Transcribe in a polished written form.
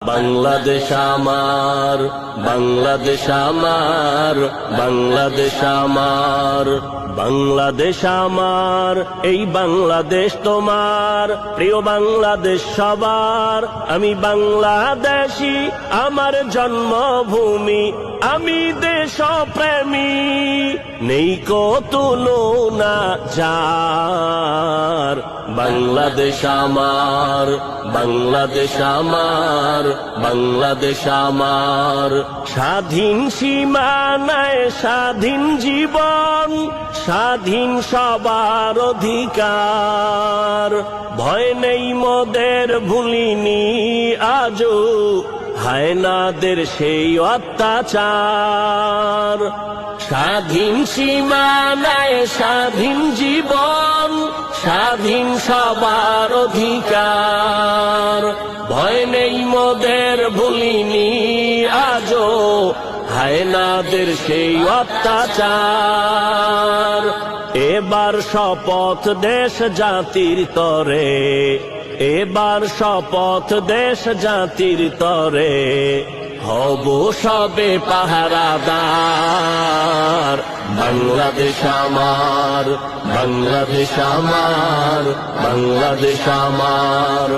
বাংলাদেশ আমার, বাংলাদেশ আমার, বাংলাদেশ আমার, বাংলাদেশ আমার, এই বাংলাদেশ তোমার, প্রিয় বাংলাদেশ সবার। আমি বাংলাদেশী, আমার জন্মভূমি, আমি দেশপ্রেমী, নেই কো তুলনা যার। বাংলাদেশ আমার, বাংলাদেশ আমার, বাংলাদেশ আমার, স্বাধীন সীমানায় স্বাধীন জীবন, স্বাধীন সবার অধিকার। ভয় নেই মোদের, ভুলিনি আজও হায়নাদের সেই অত্যাচার। স্বাধীন সীমানায় স্বাধীন জীবন, স্বাধীন সবার অধিকার। ভয় নেই মোদের, ভুলিনি আজও হায়নাদের সেই অত্যাচার। এবার শপথ দেশ জাতির তরে, এবার শপথ দেশ জাতির তরে, হব সবে পাহারাদার। বাংলাদেশ আমার, বাংলাদেশ আমার, বাংলাদেশ আমার।